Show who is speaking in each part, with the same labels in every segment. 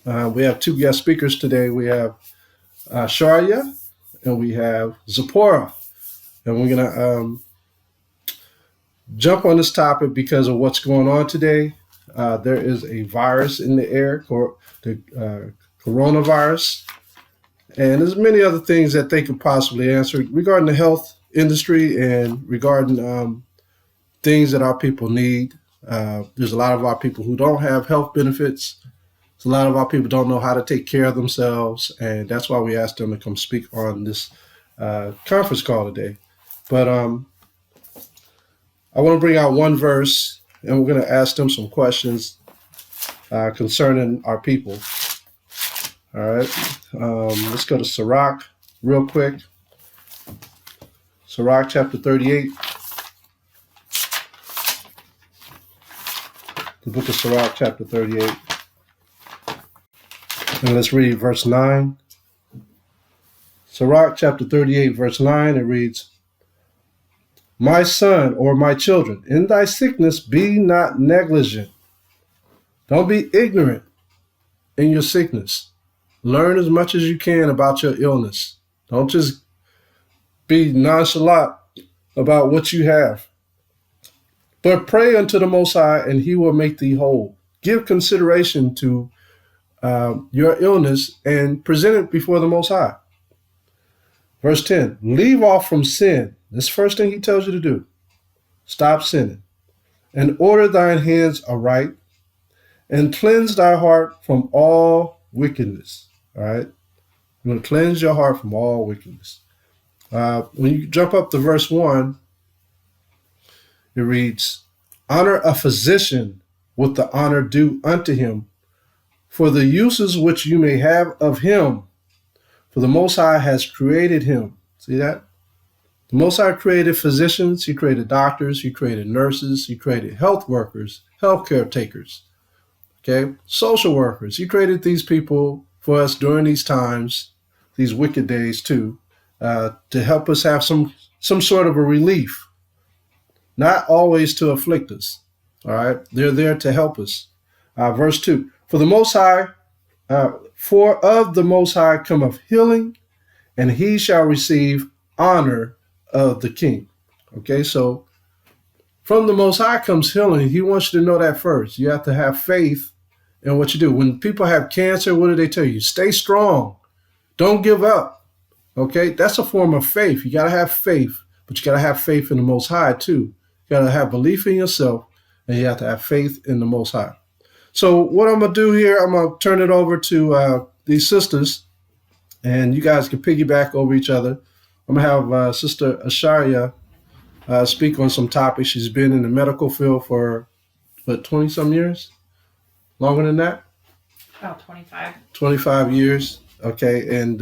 Speaker 1: We have two guest speakers today. We have Sharia and we have Zipporah. And we're going to jump on this topic because of what's going on today. There is a virus in the air, the coronavirus, and there's many other things that they could possibly answer regarding the health industry and regarding things that our people need. There's a lot of our people who don't have health benefits. So a lot of our people don't know how to take care of themselves, and that's why we asked them to come speak on this conference call today. But I want to bring out one verse, and we're going to ask them some questions concerning our people. All right. Let's go to Sirach real quick. Sirach chapter 38. The book of Sirach chapter 38. And let's read verse 9. Sirach chapter 38, verse 9, it reads, My son or my children, in thy sickness be not negligent. Don't be ignorant in your sickness. Learn as much as you can about your illness. Don't just be nonchalant about what you have. But pray unto the Most High, and he will make thee whole. Give consideration to your illness and present it before the Most High. Verse 10, leave off from sin. This first thing he tells you to do. Stop sinning. And order thine hands aright, and cleanse thy heart from all wickedness. All right? You're going to cleanse your heart from all wickedness. When you jump up to verse 1, it reads, honor a physician with the honor due unto him, for the uses which you may have of him, for the Most High has created him. See that? The Most High created physicians, he created doctors, he created nurses, he created health workers, healthcare takers, okay, social workers. He created these people for us during these times, these wicked days too, to help us have some sort of a relief, not always to afflict us. All right, they're there to help us. Verse 2, for the Most High, for of the Most High cometh healing, and he shall receive honor of the king. Okay, so from the Most High comes healing. He wants you to know that first. You have to have faith in what you do. When people have cancer, what do they tell you? Stay strong. Don't give up. Okay, that's a form of faith. You got to have faith, but you got to have faith in the Most High too. You got to have belief in yourself, and you have to have faith in the Most High. So what I'm going to do here, I'm going to turn it over to these sisters, and you guys can piggyback over each other. I'm going to have Sister Asharia speak on some topics. She's been in the medical field for, 20-some years? Longer than that?
Speaker 2: About 25.
Speaker 1: 25 years. Okay, and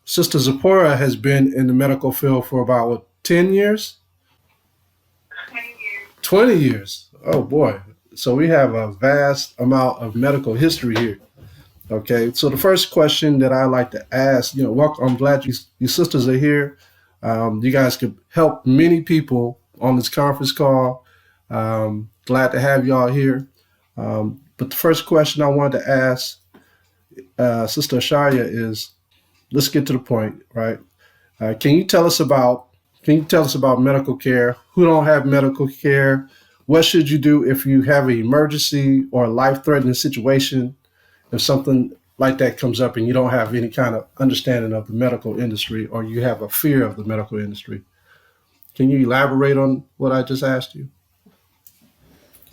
Speaker 1: Sister Zipporah has been in the medical field for about, 10 years?
Speaker 3: 20 years.
Speaker 1: 20 years. Oh, boy. So we have a vast amount of medical history here. Okay, so the first question that I like to ask, welcome. I'm glad you sisters are here. You guys could help many people on this conference call. Glad to have y'all here. But the first question I wanted to ask Sister Asharia is, let's get to the point, right? Can you tell us about medical care? Who don't have medical care? What should you do if you have an emergency or a life-threatening situation? If something like that comes up and you don't have any kind of understanding of the medical industry, or you have a fear of the medical industry, can you elaborate on what I just asked you?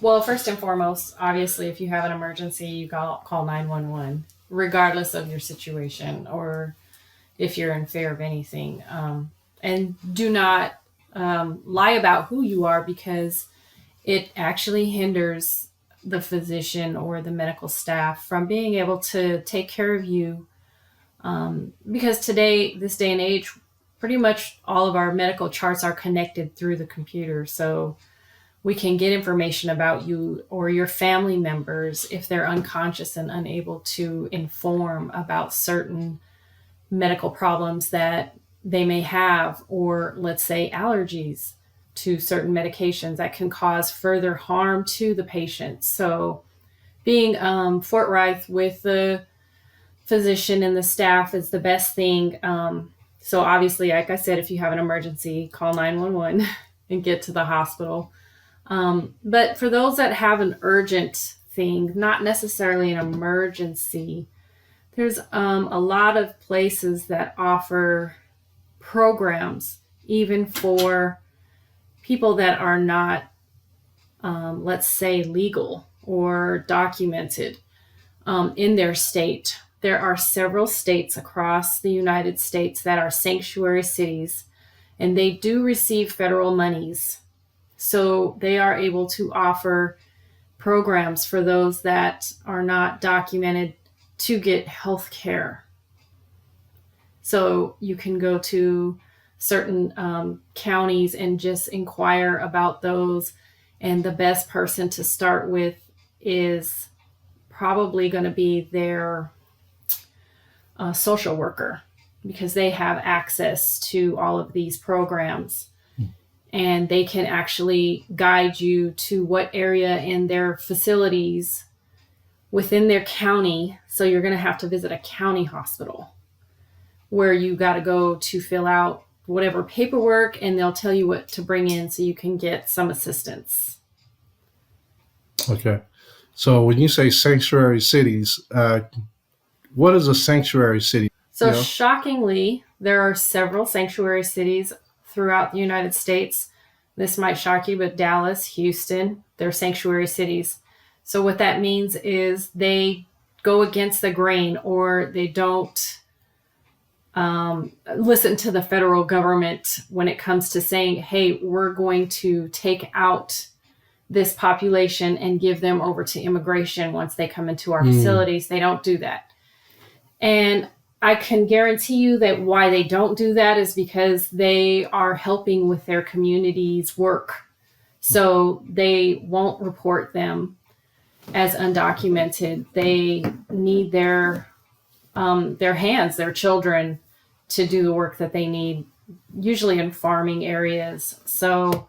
Speaker 2: Well, first and foremost, obviously, if you have an emergency, you call 911, regardless of your situation or if you're in fear of anything. And do not lie about who you are, because it actually hinders the physician or the medical staff from being able to take care of you. Because this day and age, pretty much all of our medical charts are connected through the computer. So we can get information about you or your family members if they're unconscious and unable to inform about certain medical problems that they may have, or let's say allergies to certain medications that can cause further harm to the patient. So being forthright with the physician and the staff is the best thing. So obviously, like I said, if you have an emergency, call 911 and get to the hospital. But for those that have an urgent thing, not necessarily an emergency, there's a lot of places that offer programs even for people that are not, let's say, legal or documented in their state. There are several states across the United States that are sanctuary cities, and they do receive federal monies. So they are able to offer programs for those that are not documented to get health care. So you can go to certain counties and just inquire about those. And the best person to start with is probably going to be their social worker, because they have access to all of these programs. And they can actually guide you to what area in their facilities within their county. So you're going to have to visit a county hospital where you got to go to fill out whatever paperwork, and they'll tell you what to bring in so you can get some assistance.
Speaker 1: Okay. So when you say sanctuary cities, what is a sanctuary city?
Speaker 2: So shockingly, there are several sanctuary cities throughout the United States. This might shock you, but Dallas, Houston, they're sanctuary cities. So what that means is they go against the grain, or they don't listen to the federal government when it comes to saying, hey, we're going to take out this population and give them over to immigration once they come into our facilities. They don't do that. And I can guarantee you that why they don't do that is because they are helping with their community's work. So they won't report them as undocumented. They need their hands, their children, to do the work that they need, usually in farming areas. So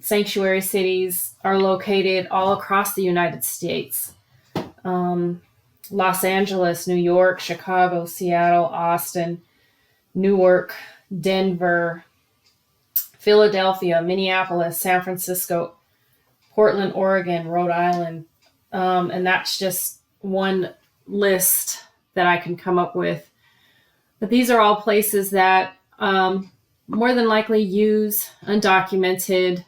Speaker 2: sanctuary cities are located all across the United States. Los Angeles, New York, Chicago, Seattle, Austin, Newark, Denver, Philadelphia, Minneapolis, San Francisco, Portland, Oregon, Rhode Island. And that's just one list that I can come up with. But these are all places that more than likely use undocumented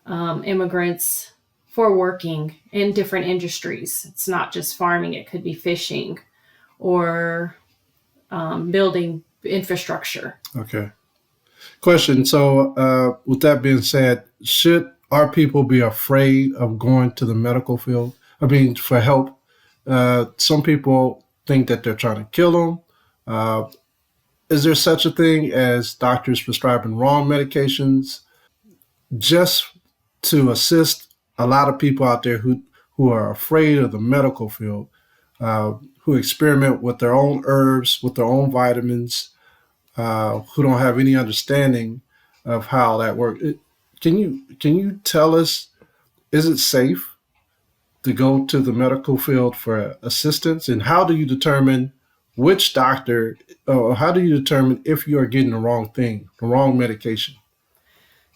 Speaker 2: immigrants for working in different industries. It's not just farming. It could be fishing or building infrastructure.
Speaker 1: Okay. Question. So with that being said, should our people be afraid of going to the medical field? I mean, for help? Some people think that they're trying to kill them. Is there such a thing as doctors prescribing wrong medications just to assist a lot of people out there who are afraid of the medical field, who experiment with their own herbs, with their own vitamins, who don't have any understanding of how that works? Can you tell us, is it safe to go to the medical field for assistance? And how do you determine which doctor, or how do you determine if you are getting the wrong thing, the wrong medication?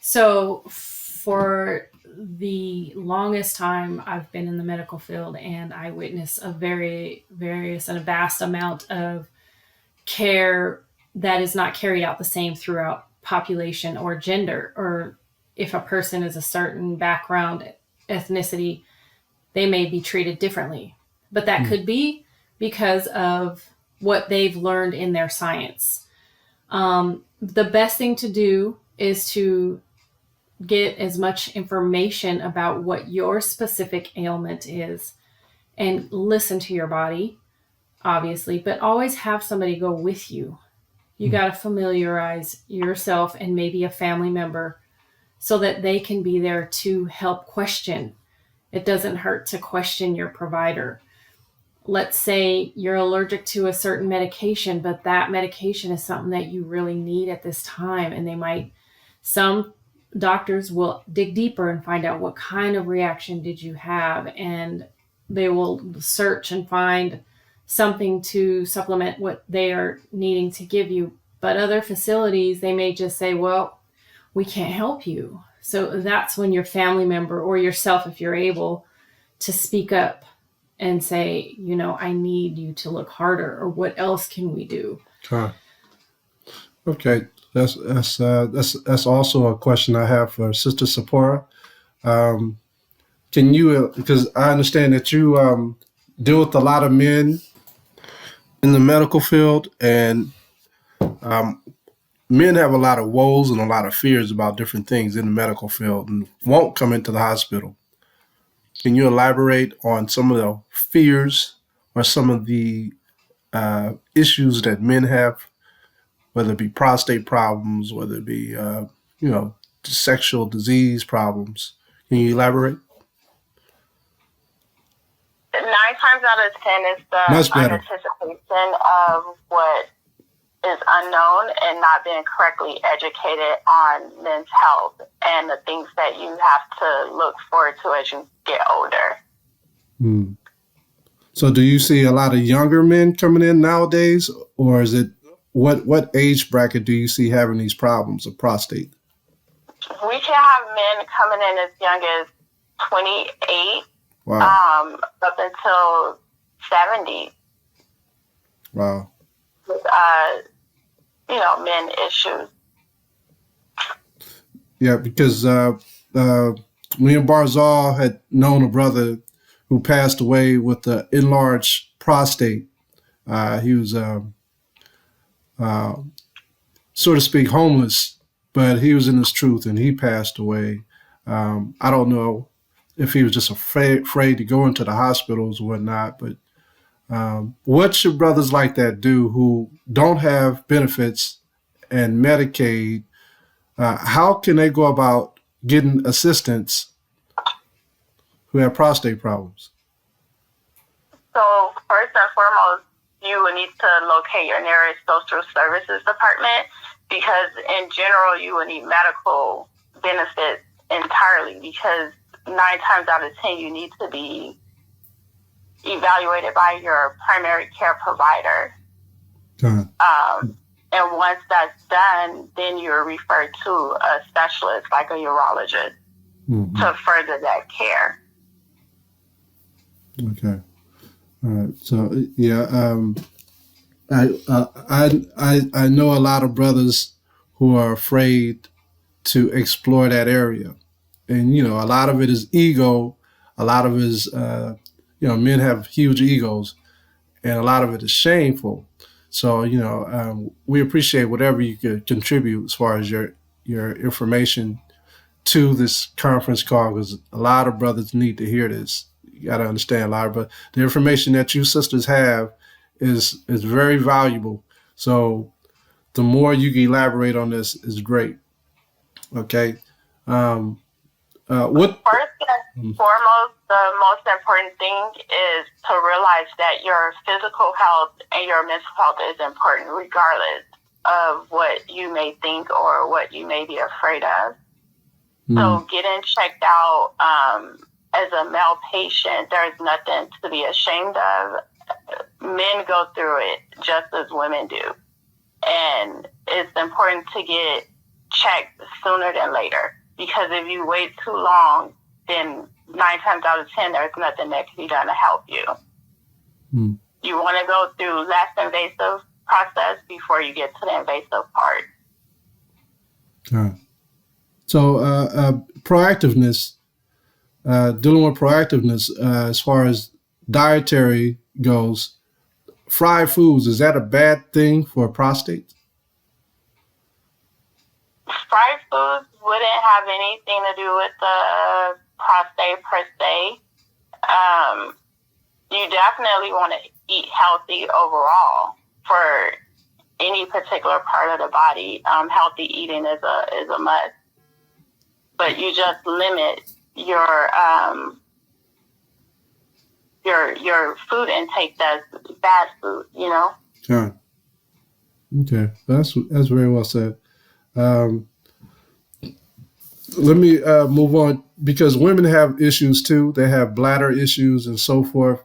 Speaker 2: So for the longest time, I've been in the medical field, and I witness a very various and a vast amount of care that is not carried out the same throughout population or gender, or if a person is a certain background, ethnicity, they may be treated differently. But that could be because of what they've learned in their science. The best thing to do is to get as much information about what your specific ailment is and listen to your body, obviously, but always have somebody go with you. You got to familiarize yourself and maybe a family member so that they can be there to help question. It doesn't hurt to question your provider. Let's say you're allergic to a certain medication, but that medication is something that you really need at this time. And some doctors will dig deeper and find out what kind of reaction did you have, and they will search and find something to supplement what they are needing to give you. But other facilities, they may just say, well, we can't help you. So that's when your family member or yourself, if you're able to speak up and say, I need you to look harder, or what else can we do?
Speaker 1: Okay. That's also a question I have for Sister Sephora. Can you, because I understand that you deal with a lot of men in the medical field, and men have a lot of woes and a lot of fears about different things in the medical field and won't come into the hospital. Can you elaborate on some of the fears or some of the issues that men have, whether it be prostate problems, whether it be, sexual disease problems? Can you elaborate?
Speaker 3: 9 times out of 10 is the
Speaker 1: Much better.
Speaker 3: unanticipation of what is unknown and not being correctly educated on men's health and the things that you have to look forward to as you get older.
Speaker 1: So do you see a lot of younger men coming in nowadays, or is it what age bracket do you see having these problems of prostate?
Speaker 3: We can have men coming in as young as 28,
Speaker 1: Wow.
Speaker 3: up until 70.
Speaker 1: Wow.
Speaker 3: With, men issues.
Speaker 1: Yeah, because me and Barzal had known a brother who passed away with the enlarged prostate. He was, so to speak, homeless, but he was in his truth and he passed away. I don't know if he was just afraid to go into the hospitals or whatnot, but what should brothers like that do who don't have benefits and Medicaid? How can they go about getting assistance who have prostate problems?
Speaker 3: So first and foremost, you will need to locate your nearest social services department, because in general, you will need medical benefits entirely, because 9 times out of 10, you need to be evaluated by your primary care provider. And once that's done, then you're referred to a specialist like a urologist to further that care.
Speaker 1: Okay. All right. So yeah, I know a lot of brothers who are afraid to explore that area, and a lot of it is ego. A lot of it is men have huge egos, and a lot of it is shameful. So we appreciate whatever you could contribute as far as your information to this conference call, because a lot of brothers need to hear this. You got to understand, a lot of brothers, the information that you sisters have is very valuable. So the more you can elaborate on this is great. Okay. What?
Speaker 3: First and foremost, the most important thing is to realize that your physical health and your mental health is important, regardless of what you may think or what you may be afraid of. So getting checked out as a male patient, there's nothing to be ashamed of. Men go through it just as women do. And it's important to get checked sooner than later. Because if you wait too long, then 9 times out of 10, there's nothing that can be done to help you. You want to go through less invasive process before you get to the invasive part.
Speaker 1: So proactiveness, dealing with proactiveness as far as dietary goes, fried foods, is that a bad thing for prostate?
Speaker 3: Fried foods wouldn't have anything to do with the prostate per se. You definitely want to eat healthy overall for any particular part of the body. Healthy eating is a must, but you just limit your food intake that's bad food.
Speaker 1: Yeah. Okay, that's very well said. let me move on because women have issues too. They have bladder issues and so forth.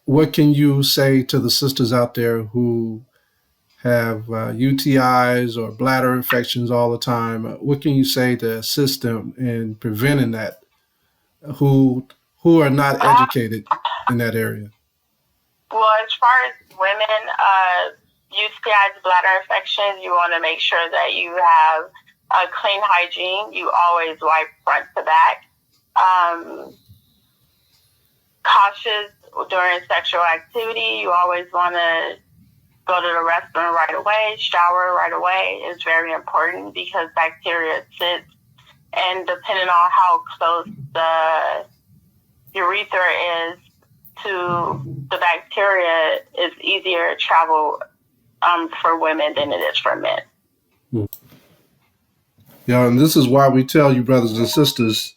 Speaker 1: What can you say to the sisters out there who have UTIs or bladder infections all the time? What can you say to assist them in preventing that? Who are not educated in that area?
Speaker 3: Well, as far as women, UTIs, bladder infections, you want to make sure that you have a clean hygiene. You always wipe front to back. Cautious during sexual activity. You always want to go to the restroom right away, shower right away is very important because bacteria sits, and depending on how close the urethra is to the bacteria, it's easier to travel for women than it is for men.
Speaker 1: Yeah, and this is why we tell you, brothers and sisters,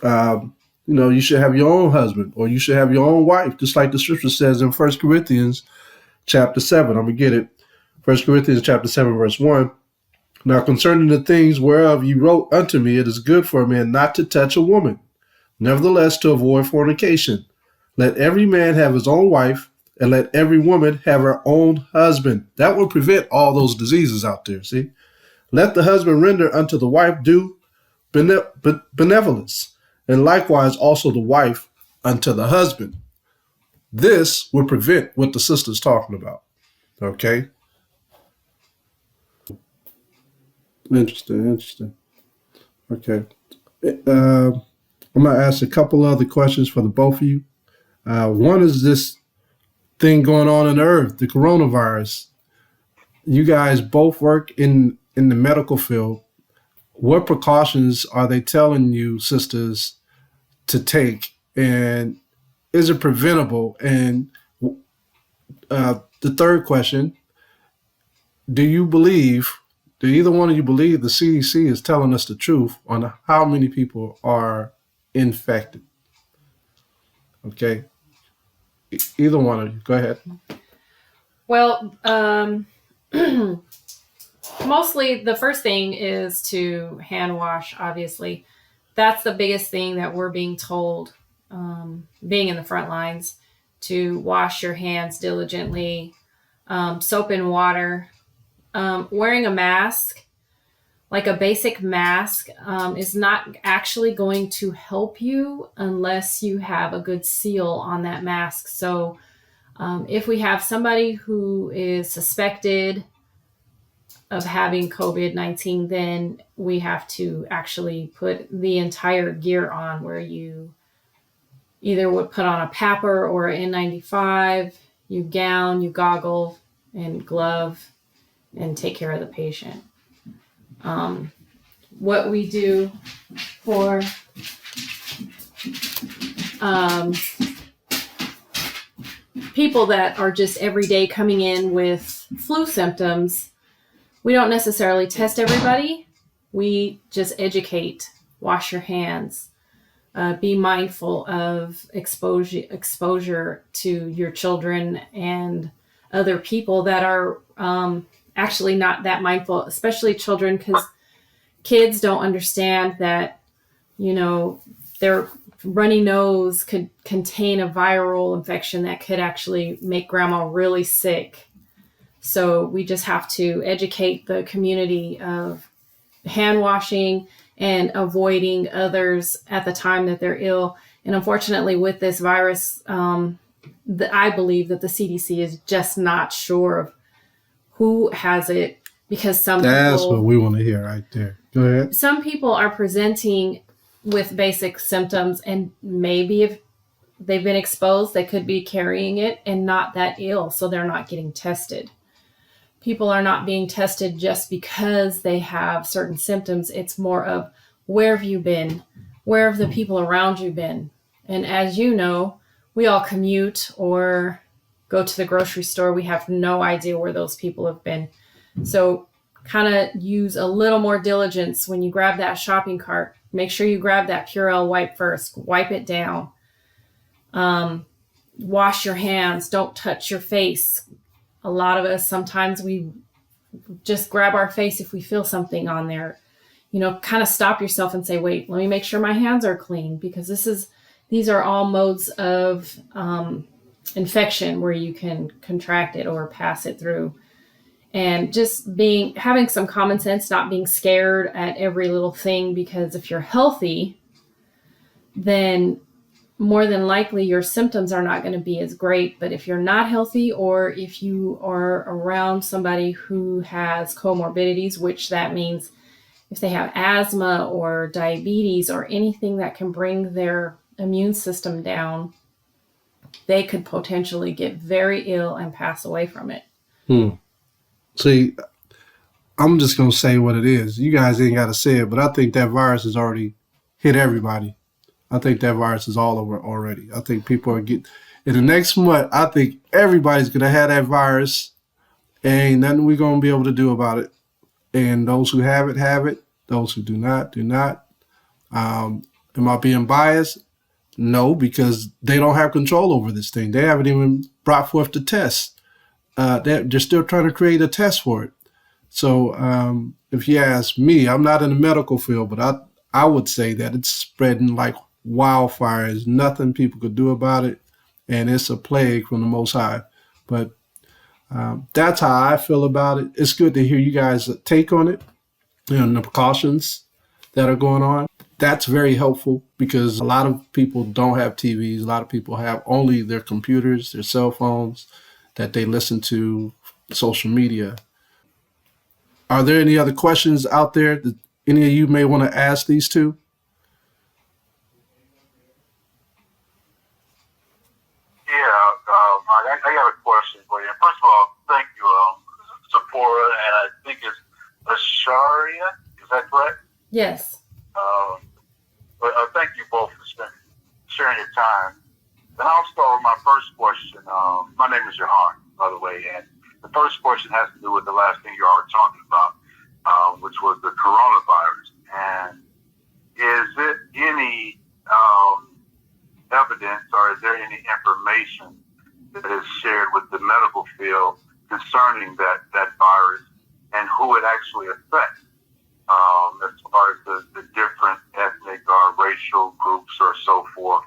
Speaker 1: you should have your own husband or you should have your own wife, just like the scripture says in 1 Corinthians chapter 7. I'm going to get it. 1 Corinthians chapter 7, verse 1. Now concerning the things whereof you wrote unto me, it is good for a man not to touch a woman. Nevertheless, to avoid fornication. Let every man have his own wife, and let every woman have her own husband. That will prevent all those diseases out there, see? Let the husband render unto the wife due benevolence, and likewise also the wife unto the husband. This will prevent what the sister's talking about. Okay? Interesting. Okay. I'm going to ask a couple other questions for the both of you. One is this thing going on in the earth, the coronavirus. You guys both work in the medical field. What precautions are they telling you, sisters, to take? And is it preventable? And the third question, do either one of you believe the CDC is telling us the truth on how many people are infected? Okay. Either one of you. Go ahead.
Speaker 2: Well, mostly the first thing is to hand wash, obviously. That's the biggest thing that we're being told, being in the front lines, to wash your hands diligently, soap and water. Wearing a mask, like a basic mask, is not actually going to help you unless you have a good seal on that mask. So if we have somebody who is suspected of having COVID-19, then we have to actually put the entire gear on, where you either would put on a PAPR or an N95, you gown, you goggle, and glove, and take care of the patient. What we do for people that are just every day coming in with flu symptoms, we don't necessarily test everybody. We just educate, wash your hands, be mindful of exposure to your children and other people that are actually not that mindful, especially children, because kids don't understand that, their runny nose could contain a viral infection that could actually make grandma really sick. So we just have to educate the community of hand washing and avoiding others at the time that they're ill. And unfortunately, with this virus, I believe that the CDC is just not sure of who has it, because
Speaker 1: That's what we want to hear right there. Go ahead.
Speaker 2: Some people are presenting with basic symptoms, and maybe if they've been exposed, they could be carrying it and not that ill, so they're not getting tested. People are not being tested just because they have certain symptoms. It's more of, where have you been? Where have the people around you been? And as you know, we all commute or go to the grocery store. We have no idea where those people have been. So kind of use a little more diligence when you grab that shopping cart. Make sure you grab that Purell wipe first. Wipe it down. Wash your hands. Don't touch your face. A lot of us, sometimes we just grab our face if we feel something on there. Kind of stop yourself and say, wait, let me make sure my hands are clean, because these are all modes of infection where you can contract it or pass it through. And just having some common sense, not being scared at every little thing, because if you're healthy, then more than likely your symptoms are not going to be as great. But if you're not healthy, or if you are around somebody who has comorbidities, which that means if they have asthma or diabetes or anything that can bring their immune system down, they could potentially get very ill and pass away from it.
Speaker 1: See, I'm just going to say what it is. You guys ain't got to say it, but I think that virus has already hit everybody. I think that virus is all over already. I think people are in the next month, I think everybody's going to have that virus. Ain't nothing we're going to be able to do about it. And those who have it, have it. Those who do not, do not. Am I being biased? No, because they don't have control over this thing. They haven't even brought forth the test. They're still trying to create a test for it. So if you ask me, I'm not in the medical field, but I would say that it's spreading like wildfire. There's nothing people could do about it, and it's a plague from the Most High. But that's how I feel about it. It's good to hear you guys' take on it and the precautions that are going on. That's very helpful, because a lot of people don't have TVs. A lot of people have only their computers, their cell phones that they listen to, social media. Are there any other questions out there that any of you may want to ask these two?
Speaker 4: I got a question for you. First of all, thank you, Sephora, and I think it's Asharia. Is that correct?
Speaker 2: Yes.
Speaker 4: But thank you both for sharing your time. And I'll start with my first question. My name is Johan, by the way, and the first question has to do with the last thing you all were talking about, which was the coronavirus. And is it any evidence, or is there any information that is shared with the medical field concerning that virus and who it actually affects, as far as the different ethnic or racial groups or so forth?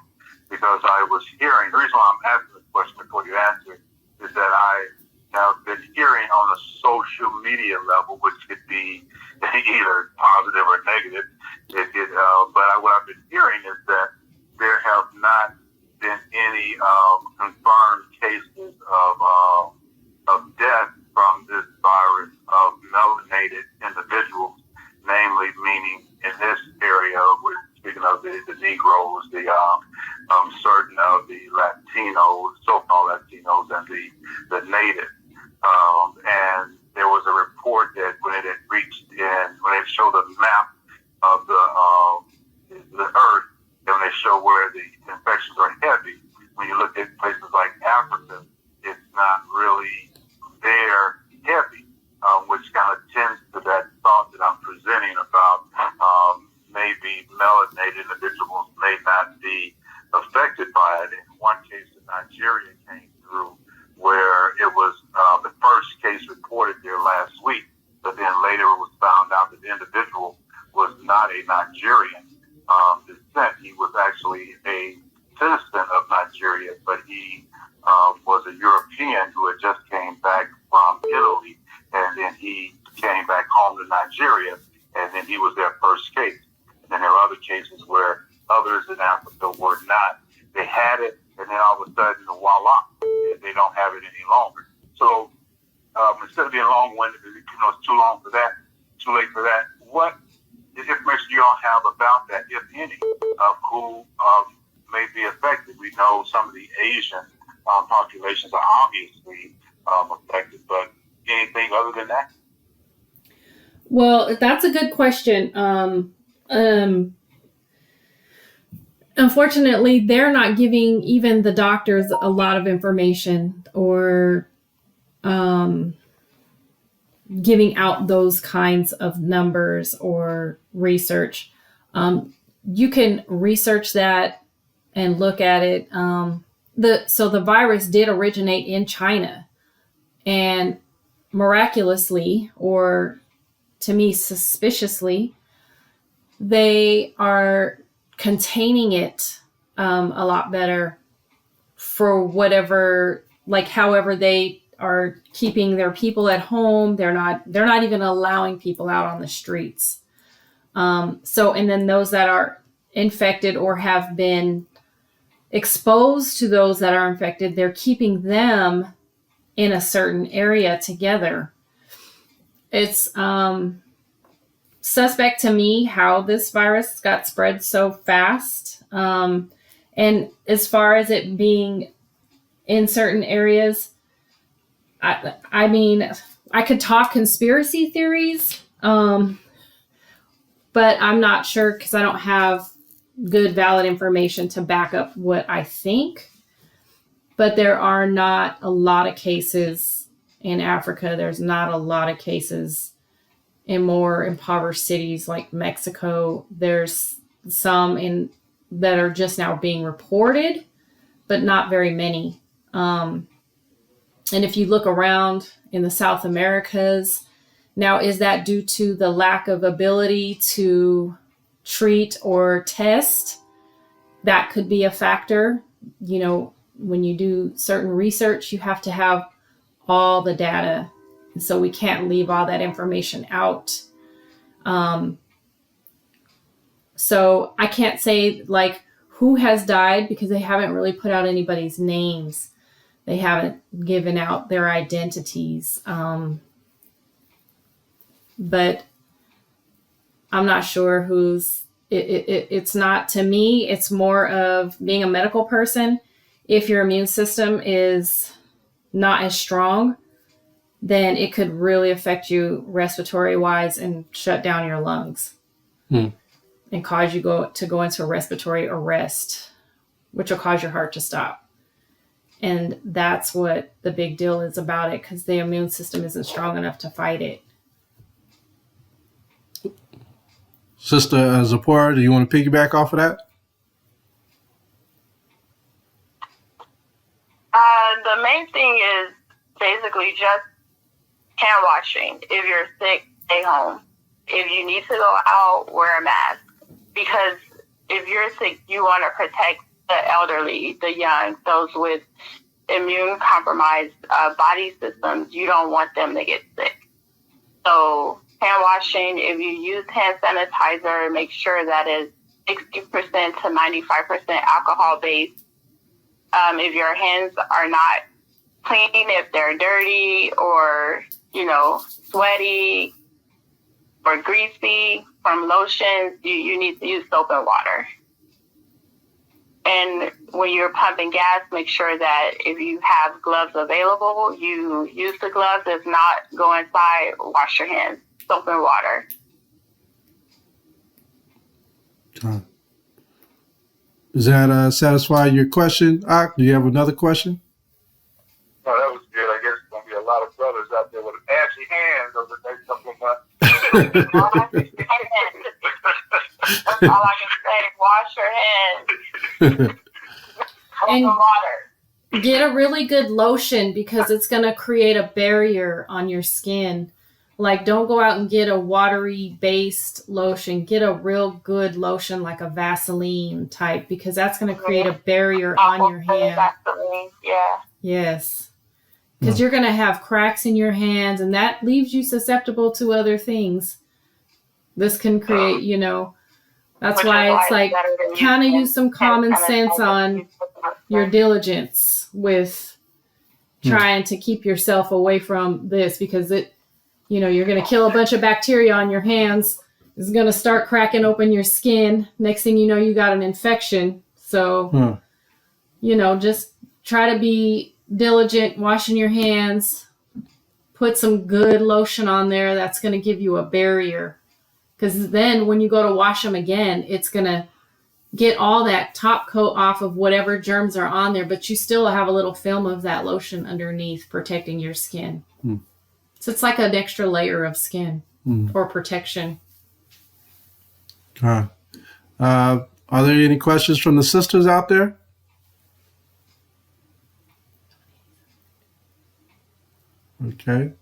Speaker 4: Because I was hearing, the reason why I'm asking this question before you answer is that I have been hearing on a social media level, which could be either positive or negative, but what I've been hearing is that there have not been any confirmed cases of death from this virus of melanated individuals, namely meaning in this area, we're speaking of the Negroes, the certain of the Latinos, so-called Latinos, and the natives. And there was a report that when it had reached when they showed a map of the earth, and when they show where the infections are heavy, when you look at places like Africa, it's not really there heavy, which kind of tends to that thought that I'm presenting about maybe melanated individuals may not be affected by it. In one case in Nigeria came through where it was the first case reported there last week, but then later it was found out that the individual was not a Nigerian descent. He was actually a citizen of Nigeria, but he was a European who had just came back from Italy, and then he came back home to Nigeria, and then he was their first case. And then there are other cases where others in Africa were not. They had it, and then all of a sudden, voila, they don't have it any longer. So instead of being long-winded, it's too long for that, too late for that, what information do you all have about that, if any, of who may be affected? We know some of the Asian populations are obviously affected, but anything other than that?
Speaker 2: Well, that's a good question. Unfortunately, they're not giving even the doctors a lot of information or giving out those kinds of numbers or research. You can research that and look at it. So the virus did originate in China, and miraculously, or to me suspiciously, they are containing it a lot better for whatever, like however they are keeping their people at home. They're not even allowing people out on the streets. And then those that are infected or have been exposed to those that are infected, they're keeping them in a certain area together. It's suspect to me how this virus got spread so fast. And as far as it being in certain areas, I mean, I could talk conspiracy theories, but I'm not sure because I don't have good, valid information to back up what I think. But there are not a lot of cases in Africa. There's not a lot of cases in more impoverished cities like Mexico. There's some that are just now being reported, but not very many. And if you look around in the South Americas, now is that due to the lack of ability to treat or test? That could be a factor. You know, when you do certain research, you have to have all the data. So we can't leave all that information out. So I can't say like who has died because they haven't really put out anybody's names. They haven't given out their identities. But I'm not sure who's, it's not, to me, it's more of being a medical person. If your immune system is not as strong, then it could really affect you respiratory wise and shut down your lungs and cause you to go into a respiratory arrest, which will cause your heart to stop. And that's what the big deal is about it, because the immune system isn't strong enough to fight it.
Speaker 1: Sister Zipporah, do you want to piggyback off of that?
Speaker 3: The main thing is basically just hand washing. If you're sick, stay home. If you need to go out, wear a mask. Because if you're sick, you want to protect the elderly, the young, those with immune compromised body systems. You don't want them to get sick. So hand washing, if you use hand sanitizer, make sure that is 60% to 95% alcohol based. If your hands are not clean, if they're dirty or, sweaty or greasy from lotions, you need to use soap and water. And when you're pumping gas, make sure that if you have gloves available, you use the gloves. If not, go inside, wash your hands, soap and water.
Speaker 1: Does that satisfy your question, Ak? Do you have another question?
Speaker 4: No, that was good. I guess there's going to be a lot of brothers out there with ashy hands over the next couple of months.
Speaker 3: That's all I can say. Wash your hands.
Speaker 2: And
Speaker 3: water.
Speaker 2: get a really good lotion, because it's going to create a barrier on your skin. Like, don't go out and get a watery based lotion. Get a real good lotion, like a Vaseline type, because that's going to create a barrier on your hand.
Speaker 3: Vaseline, yeah.
Speaker 2: Yes. Because you're going to have cracks in your hands, and that leaves you susceptible to other things. This can create, that's why it's like kind of use some common sense on your diligence with trying to keep yourself away from this, because you're going to kill a bunch of bacteria on your hands. It's going to start cracking open your skin. Next thing you know, you got an infection. So, just try to be diligent, washing your hands, put some good lotion on there. That's going to give you a barrier. Because then when you go to wash them again, it's going to get all that top coat off of whatever germs are on there, but you still have a little film of that lotion underneath protecting your skin. So it's like an extra layer of skin or protection.
Speaker 1: Are there any questions from the sisters out there? Okay.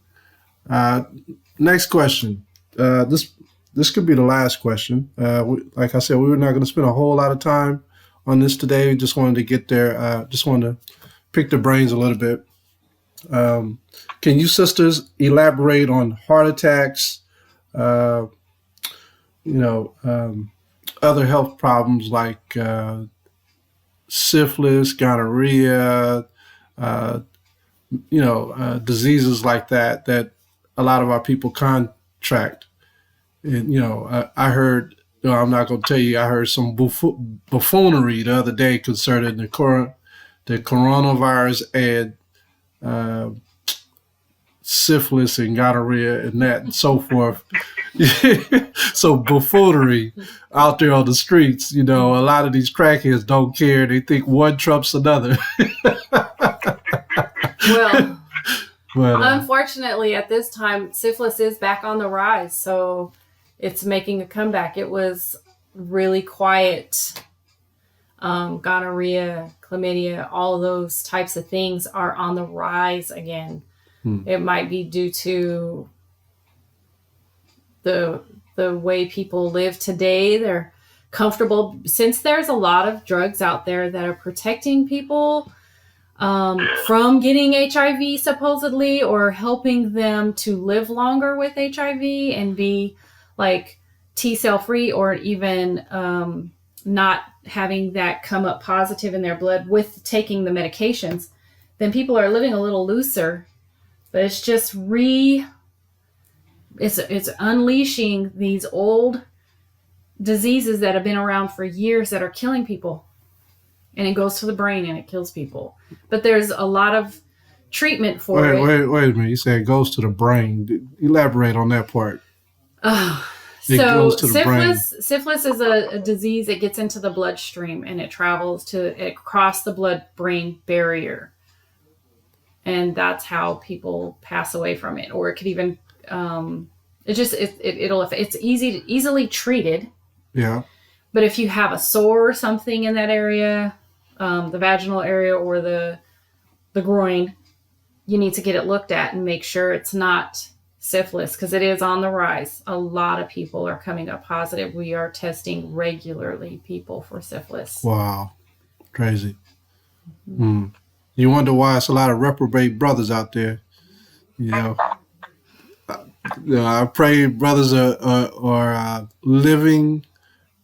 Speaker 1: Next question. This could be the last question. Like I said, we were not going to spend a whole lot of time on this today. We just wanted to get there. Just wanted to pick their brains a little bit. Can you sisters elaborate on heart attacks? Uh, other health problems like syphilis, gonorrhea, uh, diseases like that a lot of our people contract. And I heard. I'm not going to tell you. I heard some buffoonery the other day concerning the coronavirus and uh, syphilis and gonorrhea and that and so forth. So buffoonery out there on the streets. A lot of these crackheads don't care. They think one trumps another.
Speaker 2: Well,
Speaker 1: But
Speaker 2: unfortunately, at this time, syphilis is back on the rise, so it's making a comeback. It was really quiet. Gonorrhea, chlamydia, all those types of things are on the rise again. It might be due to the way people live today. They're comfortable, since there's a lot of drugs out there that are protecting people from getting HIV supposedly, or helping them to live longer with HIV and be like T-cell free, or even not having that come up positive in their blood with taking the medications. Then people are living a little looser, but it's just it's unleashing these old diseases that have been around for years that are killing people. And it goes to the brain and it kills people. But there's a lot of treatment for it.
Speaker 1: wait a minute. You said it goes to the brain. Elaborate on that part. It goes to the brain.
Speaker 2: Syphilis is a disease that gets into the bloodstream and it travels across the blood-brain barrier. And that's how people pass away from it. Or it could even, it's easily treated.
Speaker 1: Yeah.
Speaker 2: But if you have a sore or something in that area, the vaginal area or the groin, you need to get it looked at and make sure it's not syphilis, because it is on the rise. A lot of people are coming up positive. We are testing regularly people for syphilis.
Speaker 1: Wow. Crazy. You wonder why it's a lot of reprobate brothers out there. I pray brothers are living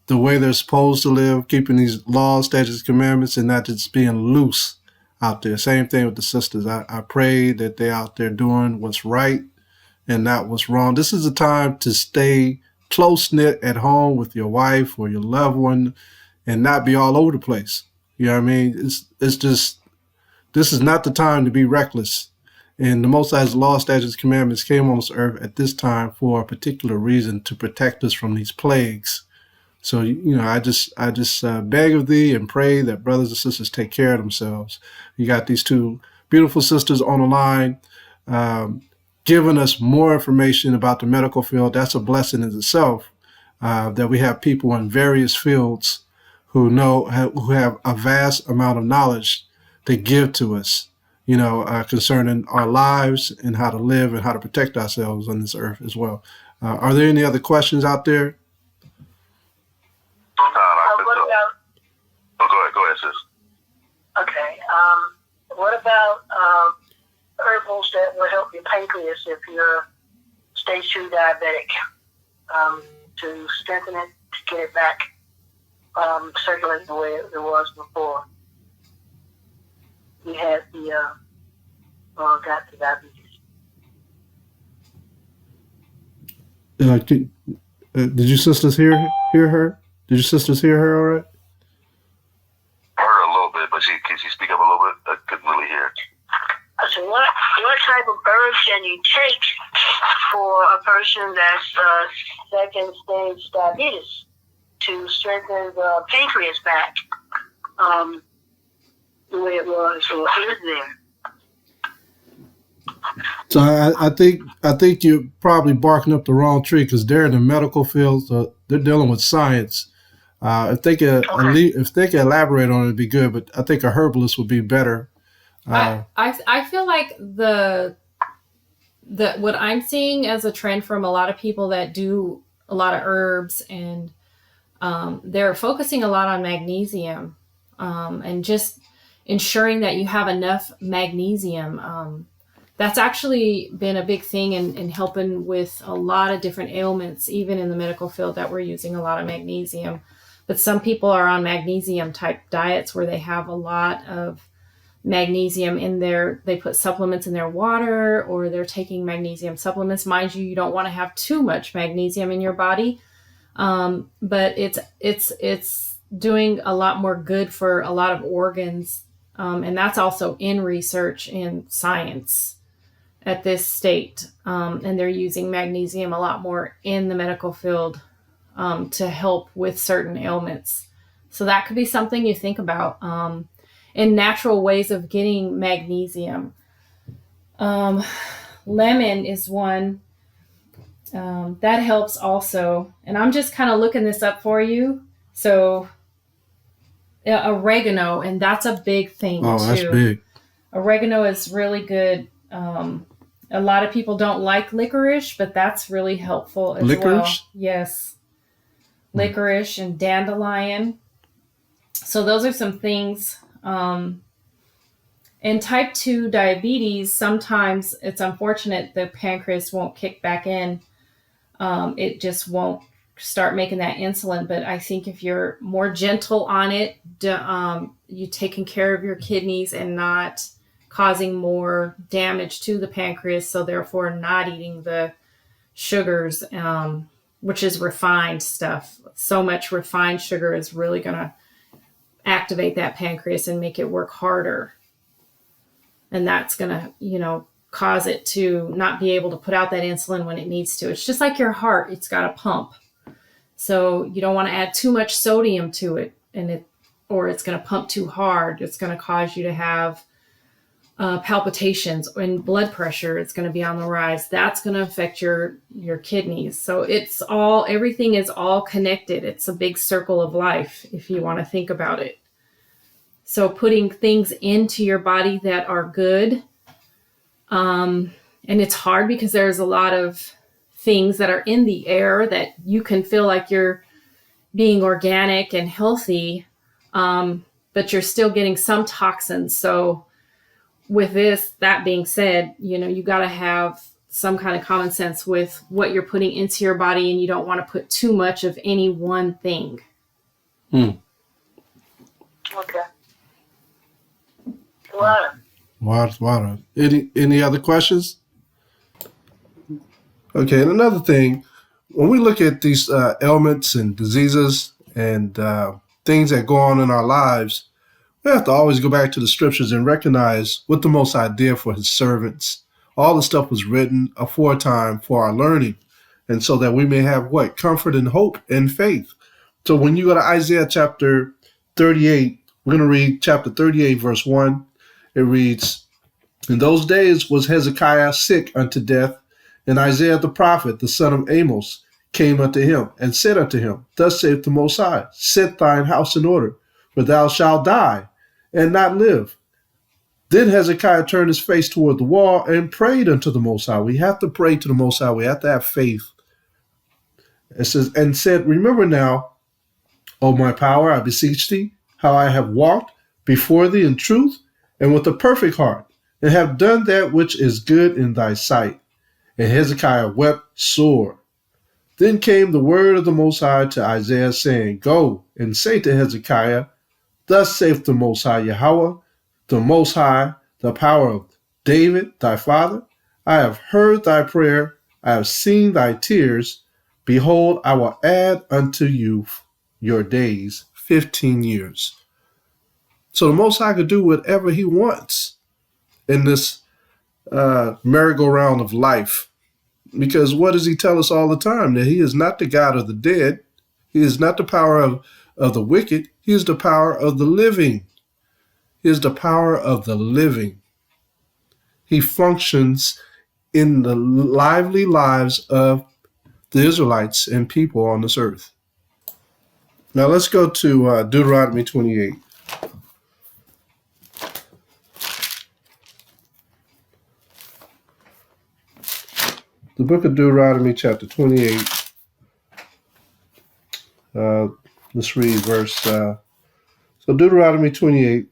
Speaker 1: the way they're supposed to live, keeping these laws, statutes, commandments, and not just being loose out there. Same thing with the sisters. I pray that they're out there doing what's right and not what's wrong. This is a time to stay close-knit at home with your wife or your loved one and not be all over the place. You know what I mean? It's just, this is not the time to be reckless. And the Most High's law, statutes, commandments came on this earth at this time for a particular reason, to protect us from these plagues. So, I just beg of thee and pray that brothers and sisters take care of themselves. You got these two beautiful sisters on the line, giving us more information about the medical field. That's a blessing in itself, that we have people in various fields who have a vast amount of knowledge to give to us, concerning our lives and how to live and how to protect ourselves on this earth as well. Are there any other questions out there?
Speaker 4: Go ahead, sis.
Speaker 5: Okay. What about herbals that will help your pancreas if you're stage 2 diabetic, to strengthen it, to get it back circulating the way it was before you had got the diabetes?
Speaker 1: Did you sisters hear her? Did your sisters hear her all right?
Speaker 4: I heard her a little bit, but can she speak up a little bit? I couldn't really hear.
Speaker 5: So what type of herbs can you take for a person that's second stage diabetes to strengthen the pancreas back the way it was or is there?
Speaker 1: So I think you're probably barking up the wrong tree, because they're in the medical field, so they're dealing with science. If they could elaborate on it, it'd be good. But I think a herbalist would be better.
Speaker 2: I feel like the what I'm seeing as a trend from a lot of people that do a lot of herbs, and they're focusing a lot on magnesium, and just ensuring that you have enough magnesium. That's actually been a big thing in helping with a lot of different ailments, even in the medical field, that we're using a lot of magnesium. But some people are on magnesium type diets where they have a lot of magnesium in their, they put supplements in their water, or they're taking magnesium supplements. Mind you, you don't want to have too much magnesium in your body. But it's doing a lot more good for a lot of organs. And that's also in research in science at this state. And they're using magnesium a lot more in the medical field to help with certain ailments. So that could be something you think about. And natural ways of getting magnesium. Lemon is one that helps also. And I'm just kind of looking this up for you. So oregano, and that's a big thing too.
Speaker 1: Oh, that's big.
Speaker 2: Oregano is really good. A lot of people don't like licorice, but that's really helpful as well.
Speaker 1: Licorice?
Speaker 2: Yes. Licorice and dandelion. So those are some things. And type 2 diabetes, sometimes it's unfortunate the pancreas won't kick back in. It just won't start making that insulin. But I think if you're more gentle on it, you taking care of your kidneys and not causing more damage to the pancreas, so therefore not eating the sugars, which is refined stuff. So much refined sugar is really going to activate that pancreas and make it work harder. And that's going to, cause it to not be able to put out that insulin when it needs to. It's just like your heart. It's got a pump. So you don't want to add too much sodium to it, or it's going to pump too hard. It's going to cause you to have palpitations and blood pressure. It's going to be on the rise. That's going to affect your kidneys. So everything is all connected. It's a big circle of life, if you want to think about it. So putting things into your body that are good, and it's hard because there's a lot of things that are in the air that you can feel like you're being organic and healthy, but you're still getting some toxins. So with that being said, you got to have some kind of common sense with what you're putting into your body, and you don't want to put too much of any one thing.
Speaker 5: Okay.
Speaker 1: Water. Any other questions? Okay, and another thing, when we look at these ailments and diseases and things that go on in our lives, we have to always go back to the scriptures and recognize what the Most High did for his servants. All the stuff was written aforetime for our learning, and so that we may have what? Comfort and hope and faith. So when you go to Isaiah chapter 38, we're going to read chapter 38, verse 1. It reads, "In those days was Hezekiah sick unto death, and Isaiah the prophet, the son of Amos, came unto him, and said unto him, Thus saith the Most High, Set thine house in order, for thou shalt die, and not live. Then Hezekiah turned his face toward the wall and prayed unto the Most High." We have to pray to the Most High. We have to have faith. It says, and said, "Remember now, O my power, I beseech thee, how I have walked before thee in truth and with a perfect heart, and have done that which is good in thy sight." And Hezekiah wept sore. Then came the word of the Most High to Isaiah, saying, "Go and say to Hezekiah, Thus saith the Most High Yahweh, the Most High, the power of David thy father, I have heard thy prayer, I have seen thy tears. Behold, I will add unto you your days 15 years. So the Most High could do whatever he wants in this merry-go-round of life. Because what does he tell us all the time? That he is not the God of the dead. He is not the power of the wicked. He is the power of the living. He is the power of the living. He functions in the lively lives of the Israelites and people on this earth. Now let's go to Deuteronomy 28. the book of Deuteronomy, chapter 28. Let's read verse. So Deuteronomy 28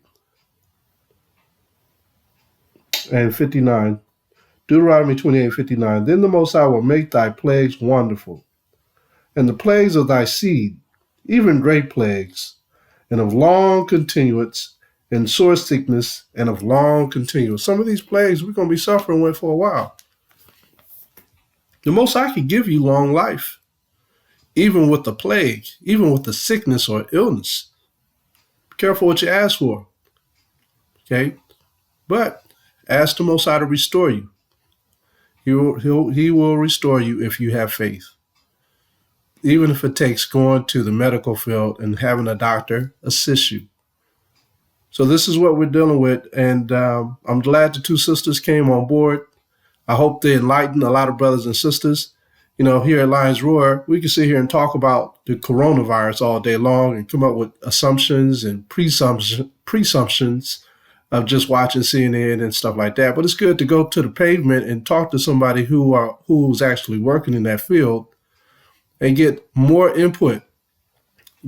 Speaker 1: and 59. Deuteronomy 28:59. Then the Most High will make thy plagues wonderful, and the plagues of thy seed, even great plagues, and of long continuance, and sore sickness, and of long continuance. Some of these plagues we're going to be suffering with for a while. The Most High can give you long life, even with the plague, even with the sickness or illness. Be careful what you ask for. Okay? But ask the Most High to restore you. He will restore you if you have faith. Even if it takes going to the medical field and having a doctor assist you. So this is what we're dealing with. And I'm glad the two sisters came on board. I hope they enlighten a lot of brothers and sisters. You know, here at Lions Roar, we can sit here and talk about the coronavirus all day long and come up with assumptions and presumptions of just watching CNN and stuff like that. But it's good to go to the pavement and talk to somebody who's actually working in that field and get more input,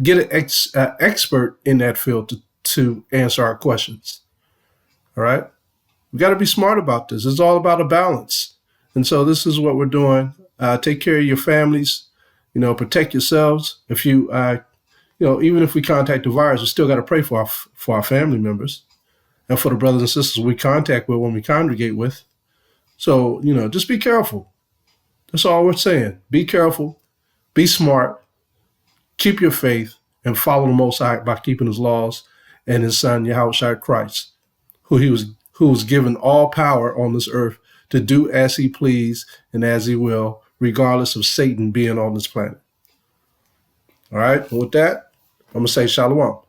Speaker 1: get an expert in that field to answer our questions. All right? We got to be smart about this. It's all about a balance. And so this is what we're doing. Take care of your families, you know, protect yourselves. If you, even if we contact the virus, we still got to pray for our family members and for the brothers and sisters we contact with when we congregate with. So, you know, just be careful. That's all we're saying. Be careful, be smart, keep your faith, and follow the Most High by keeping his laws and his son, Yahushua Christ, who was given all power on this earth to do as he please and as he will, regardless of Satan being on this planet. All right, and with that, I'm going to say shalom.